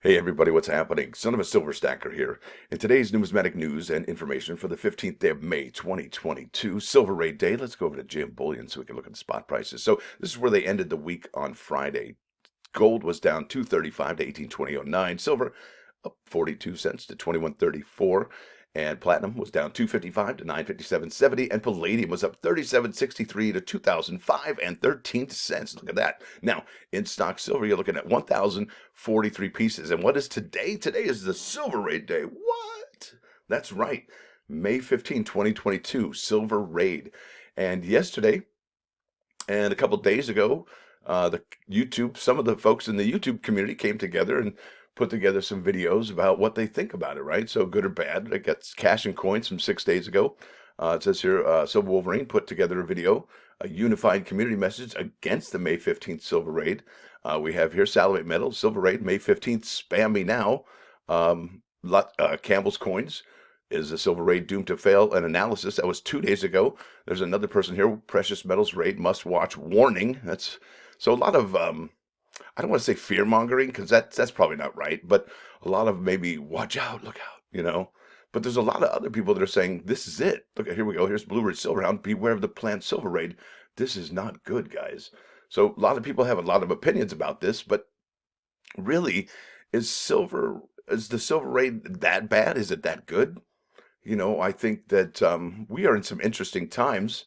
Hey everybody, what's happening? Son of a silver stacker here. In today's numismatic news and information for the 15th day of May 2022, Silver Rate Day, let's go over to GM Bullion so we can look at the spot prices. So this is where they ended the week on Friday. Gold was down 235 to 1820.09. Silver up 42 cents to 21.34. And platinum was down 255 to 957.70. And palladium was up 37.63 to 2005 and 13 cents. Look at that. Now, in stock silver, you're looking at 1,043 pieces. And what is today? Today is the Silver Raid Day. What? That's right. May 15, 2022, Silver Raid. And yesterday, and a couple days ago, some of the folks in the YouTube community came together and put together some videos about what they think about it, right? So good or bad. I got Cash and Coins from 6 days ago. It says here, Silver Wolverine put together a video, a unified community message against the May 15th Silver Raid. We have here Salivate Metal, Silver Raid, May 15th, spam me now. Campbell's Coins is a silver raid doomed to fail? An analysis that was 2 days ago. There's another person here. Precious metals raid must watch warning. That's so a lot of I don't want to say fear mongering because that's probably not right, but a lot of maybe watch out, look out. But there's a lot of other people that are saying this is it. Look, here we go. Here's Blue Ridge Silverhound. Beware of the planned silver raid. This is not good, guys. So a lot of people have a lot of opinions about this, but really, is the silver raid that bad? Is it that good? I think that we are in some interesting times.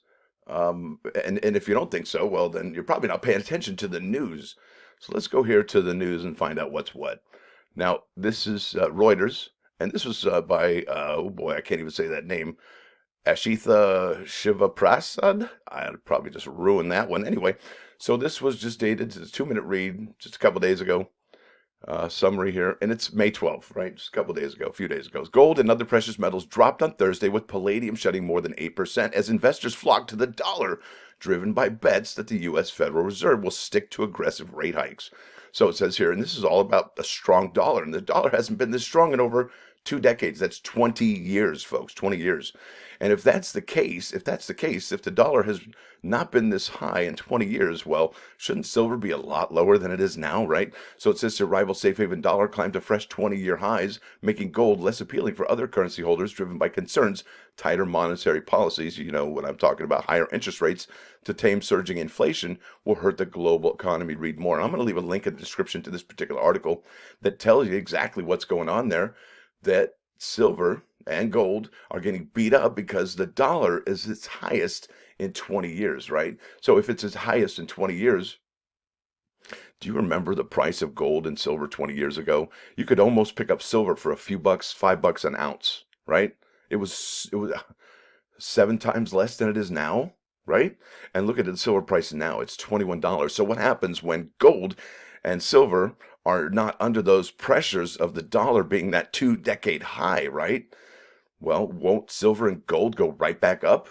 And if you don't think so, well, then you're probably not paying attention to the news. So let's go here to the news and find out what's what. Now, this is Reuters, and this was by, oh boy, I can't even say that name, Ashitha Shivaprasad. I'd probably just ruin that one. Anyway, so this was just dated, it's a 2-minute read just a couple days ago. Summary here, and it's May 12th, right? Just a couple days ago, a few days ago. Gold and other precious metals dropped on Thursday, with palladium shedding more than 8% as investors flocked to the dollar, driven by bets that the U.S. Federal Reserve will stick to aggressive rate hikes. So it says here, and this is all about a strong dollar, and the dollar hasn't been this strong in over 2 decades. That's 20 years, folks, 20 years. And if that's the case, if the dollar has not been this high in 20 years, well, shouldn't silver be a lot lower than it is now, right? So it says the rival safe haven dollar climbed to fresh 20-year highs, making gold less appealing for other currency holders, driven by concerns tighter monetary policies. You know what I'm talking about. Higher interest rates to tame surging inflation will hurt the global economy. Read more. And I'm going to leave a link in the description to this particular article that tells you exactly what's going on there, that silver and gold are getting beat up because the dollar is its highest in 20 years, right? So if it's its highest in 20 years, do you remember the price of gold and silver 20 years ago? You could almost pick up silver for a few bucks, $5 an ounce, right? It was 7 times less than it is now, right? And look at the silver price now. It's $21. So what happens when gold and silver are not under those pressures of the dollar being that 2-decade high, right? Well, won't silver and gold go right back up?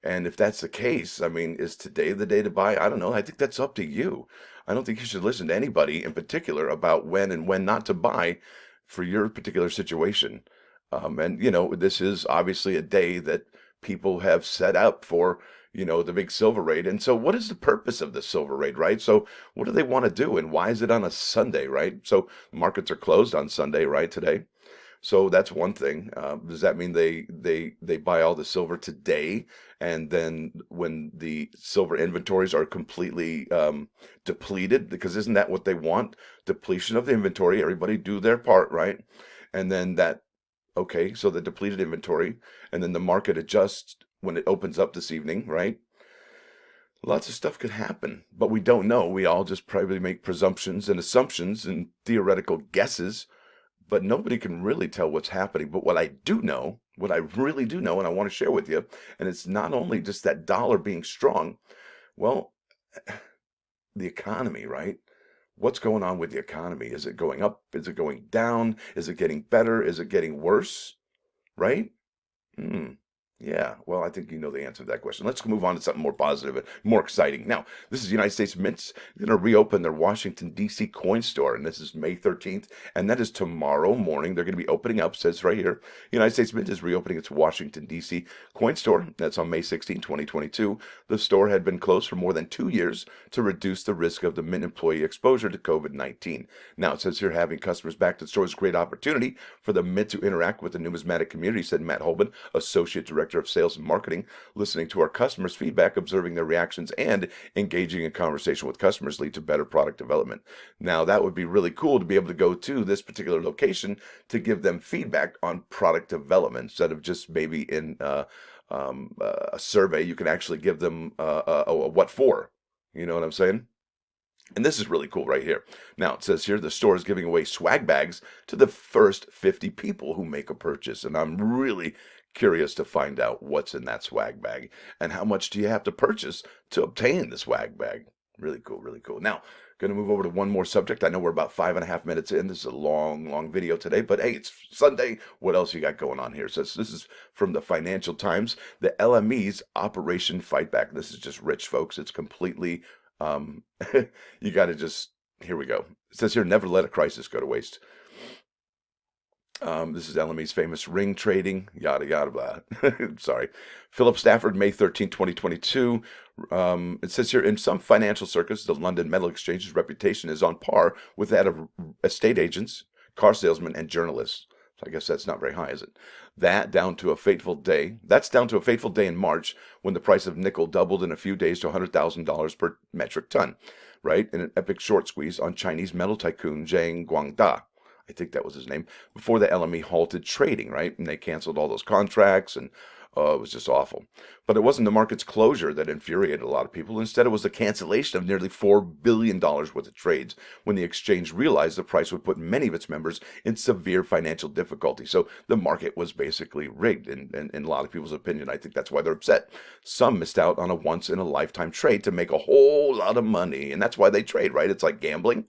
And if that's the case, I mean, is today the day to buy? I don't know. I think that's up to you. I don't think you should listen to anybody in particular about when and when not to buy for your particular situation. And this is obviously a day that people have set up for, the big silver raid. And so what is the purpose of the silver raid, right? So what do they want to do? And why is it on a Sunday, right? So markets are closed on Sunday, right, today? So that's one thing. Does that mean they buy all the silver today, and then when the silver inventories are completely depleted, because isn't that what they want? Depletion of the inventory. Everybody do their part, right? And then okay, so the depleted inventory, and then the market adjusts when it opens up this evening, right? Lots of stuff could happen, but we don't know. We all just probably make presumptions and assumptions and theoretical guesses, but nobody can really tell what's happening. But what I do know, what I really do know, and I want to share with you, and it's not only just that dollar being strong, well, the economy, right? What's going on with the economy? Is it going up? Is it going down? Is it getting better? Is it getting worse? Right? Hmm. Yeah, well, I think you know the answer to that question. Let's move on to something more positive and more exciting. Now, this is United States Mint's going to reopen their Washington, D.C. coin store, and this is May 13th, and that is tomorrow morning. They're going to be opening up, says right here. United States Mint is reopening its Washington, D.C. coin store. That's on May 16, 2022. The store had been closed for more than 2 years to reduce the risk of the Mint employee exposure to COVID-19. Now, it says here having customers back to the store is a great opportunity for the Mint to interact with the numismatic community, said Matt Holben, Associate Director of Sales and Marketing, listening to our customers' feedback, observing their reactions, and engaging in conversation with customers lead to better product development. Now, that would be really cool to be able to go to this particular location to give them feedback on product development instead of just maybe in a survey. You can actually give them a what for. You know what I'm saying? And this is really cool right here. Now, it says here the store is giving away swag bags to the first 50 people who make a purchase. And I'm really curious to find out what's in that swag bag and how much do you have to purchase to obtain the swag bag. Really cool, really cool. Now, going to move over to one more subject. I know we're about 5.5 minutes in. This is a long, long video today, but hey, it's Sunday. What else you got going on here? So this is from the Financial Times, the LME's Operation Fightback. This is just rich, folks. It's completely you got to just, here we go. It says here, never let a crisis go to waste. This is LME's famous ring trading, yada, yada, blah. Sorry. Philip Stafford, May 13, 2022. It says here, in some financial circles, the London Metal Exchange's reputation is on par with that of estate agents, car salesmen, and journalists. So I guess that's not very high, is it? That's down to a fateful day in March when the price of nickel doubled in a few days to $100,000 per metric ton, right? In an epic short squeeze on Chinese metal tycoon Zhang Guangda. I think that was his name, before the LME halted trading, right? And they canceled all those contracts and it was just awful. But it wasn't the market's closure that infuriated a lot of people. Instead, it was the cancellation of nearly $4 billion worth of trades when the exchange realized the price would put many of its members in severe financial difficulty. So the market was basically rigged, in a lot of people's opinion. I think that's why they're upset. Some missed out on a once-in-a-lifetime trade to make a whole lot of money, and that's why they trade, right? It's like gambling.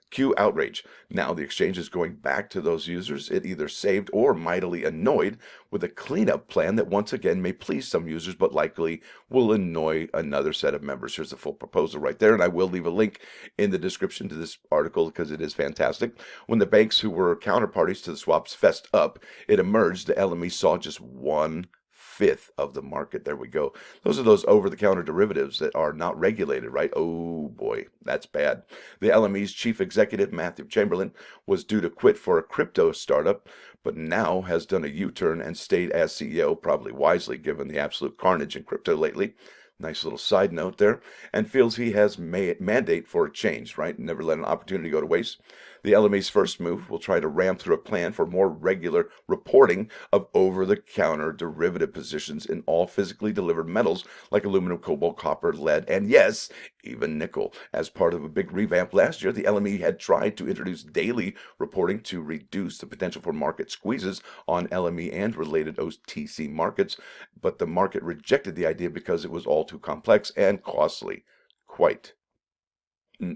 Cue outrage. Now the exchange is going back to those users it either saved or mightily annoyed with a cleanup plan that once again may please some users but likely will annoy another set of members. Here's the full proposal right there, and I will leave a link in the description to this article because it is fantastic. When the banks who were counterparties to the swaps fessed up, it emerged the LME saw just 1/5 of the market. There we go. Those are those over-the-counter derivatives that are not regulated, right? Oh boy, that's bad. The LME's chief executive, Matthew Chamberlain, was due to quit for a crypto startup, but now has done a U-turn and stayed as CEO, probably wisely given the absolute carnage in crypto lately. Nice little side note there, and feels he has mandate for a change, right? Never let an opportunity go to waste. The LME's first move will try to ram through a plan for more regular reporting of over-the-counter derivative positions in all physically delivered metals like aluminum, cobalt, copper, lead, and yes, even nickel. As part of a big revamp last year, the LME had tried to introduce daily reporting to reduce the potential for market squeezes on LME and related OTC markets, but the market rejected the idea because it was all too complex and costly. Quite.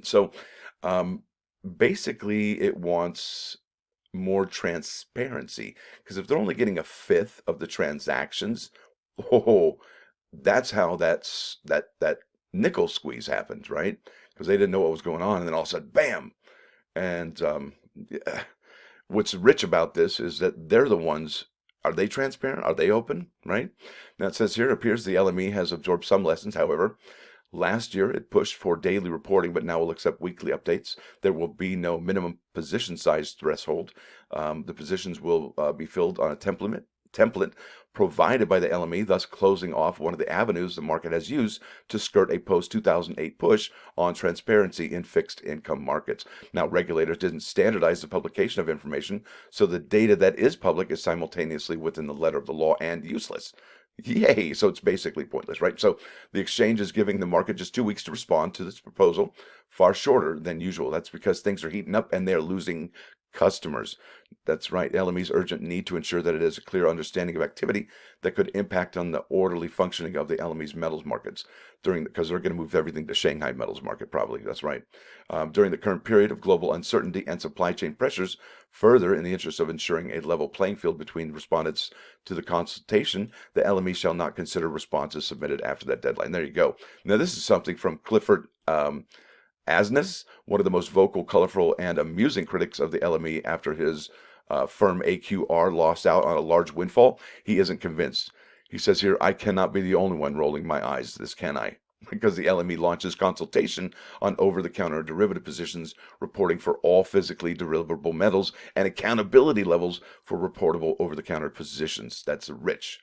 So, basically, it wants more transparency because if they're only getting 1/5 of the transactions, oh, that's how that nickel squeeze happened, right? Because they didn't know what was going on, and then all of a sudden, bam! And yeah. What's rich about this is that they're the ones. Are they transparent? Are they open? Right? Now it says here, it appears the LME has absorbed some lessons. However, last year it pushed for daily reporting, but now will accept weekly updates. There will be no minimum position size threshold. The positions will be filled on a template provided by the LME, thus closing off one of the avenues the market has used to skirt a post-2008 push on transparency in fixed income markets. Now, regulators didn't standardize the publication of information, so the data that is public is simultaneously within the letter of the law and useless. Yay! So it's basically pointless, right? So the exchange is giving the market just 2 weeks to respond to this proposal, far shorter than usual. That's because things are heating up and they're losing customers. That's right. LME's urgent need to ensure that it has a clear understanding of activity that could impact on the orderly functioning of the LME's metals markets because they're going to move everything to Shanghai metals market probably. That's right. During the current period of global uncertainty and supply chain pressures, further in the interest of ensuring a level playing field between respondents to the consultation, the LME shall not consider responses submitted after that deadline. There you go. Now this is something from Clifford Asness, one of the most vocal, colorful, and amusing critics of the LME after his firm AQR lost out on a large windfall. He isn't convinced. He says here, I cannot be the only one rolling my eyes. This can I? Because the LME launches consultation on over-the-counter derivative positions, reporting for all physically deliverable metals, and accountability levels for reportable over-the-counter positions. That's rich.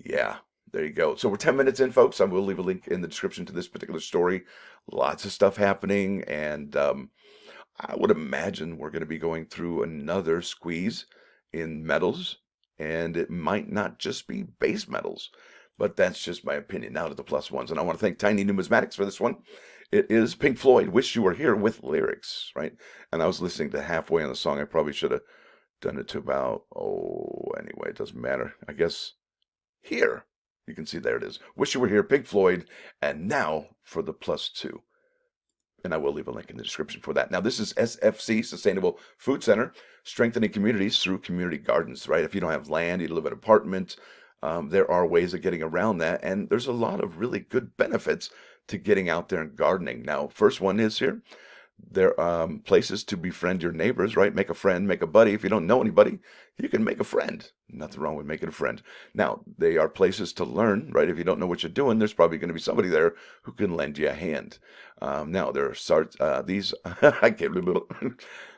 Yeah, there you go. So we're 10 minutes in, folks. I will leave a link in the description to this particular story. Lots of stuff happening, and I would imagine we're going to be going through another squeeze in metals, and it might not just be base metals, but that's just my opinion. Now to the plus ones, and I want to thank Tiny Numismatics for this one. It is Pink Floyd, Wish You Were Here with lyrics, right? And I was listening to halfway on the song. I probably should have done it to about, anyway, it doesn't matter. I guess here. You can see there it is. Wish You Were Here, Pink Floyd, and now for the plus two. And I will leave a link in the description for that. Now, this is SFC, Sustainable Food Center, strengthening communities through community gardens, right? If you don't have land, you live in an apartment, there are ways of getting around that. And there's a lot of really good benefits to getting out there and gardening. Now, first one is here. There are places to befriend your neighbors, right? Make a friend, make a buddy. If you don't know anybody, you can make a friend. Nothing wrong with making a friend. Now, they are places to learn, right? If you don't know what you're doing, there's probably going to be somebody there who can lend you a hand. Now, there are these, I can't,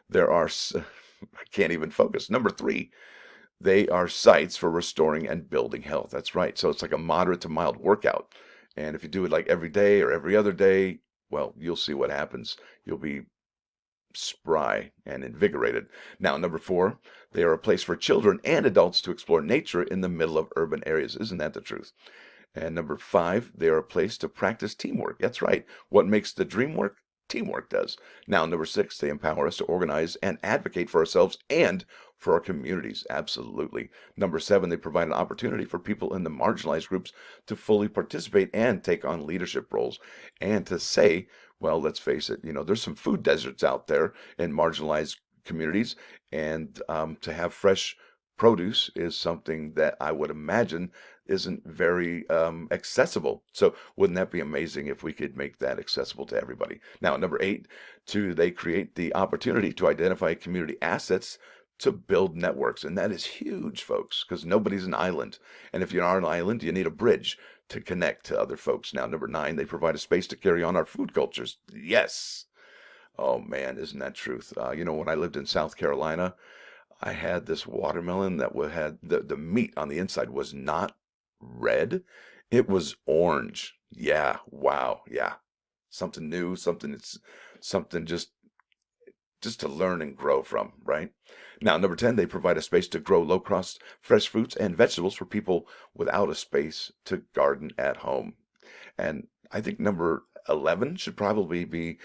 there are, I can't even focus. Number 3, they are sites for restoring and building health. That's right. So it's like a moderate to mild workout. And if you do it like every day or every other day, well, you'll see what happens. You'll be spry and invigorated. Now, number 4, they are a place for children and adults to explore nature in the middle of urban areas. Isn't that the truth? And number 5, they are a place to practice teamwork. That's right. What makes the dream work? Teamwork does. Now, number 6, they empower us to organize and advocate for ourselves and for our communities. Absolutely. Number 7, they provide an opportunity for people in the marginalized groups to fully participate and take on leadership roles. And to say, well, let's face it, there's some food deserts out there in marginalized communities, and to have fresh produce is something that I would imagine isn't very accessible. So wouldn't that be amazing if we could make that accessible to everybody? Now, number 8, they create the opportunity to identify community assets to build networks. And that is huge, folks, because nobody's an island. And if you're on an island, you need a bridge to connect to other folks. Now, number 9, they provide a space to carry on our food cultures. Yes. Oh, man, isn't that truth? When I lived in South Carolina, I had this watermelon that had the meat on the inside was not red. It was orange. Yeah. Wow. Yeah. Something new, something just to learn and grow from, right? Now, number 10, they provide a space to grow low-cost fresh fruits and vegetables for people without a space to garden at home. And I think number 11 should probably be,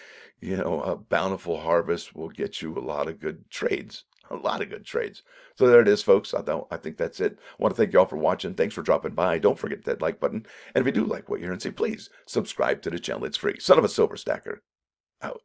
a bountiful harvest will get you a lot of good trades. A lot of good trades. So there it is, folks. I think that's it. I want to thank you all for watching. Thanks for dropping by. Don't forget that like button. And if you do like what you're hearing, say please subscribe to the channel. It's free. Son of a Silver Stacker. Out.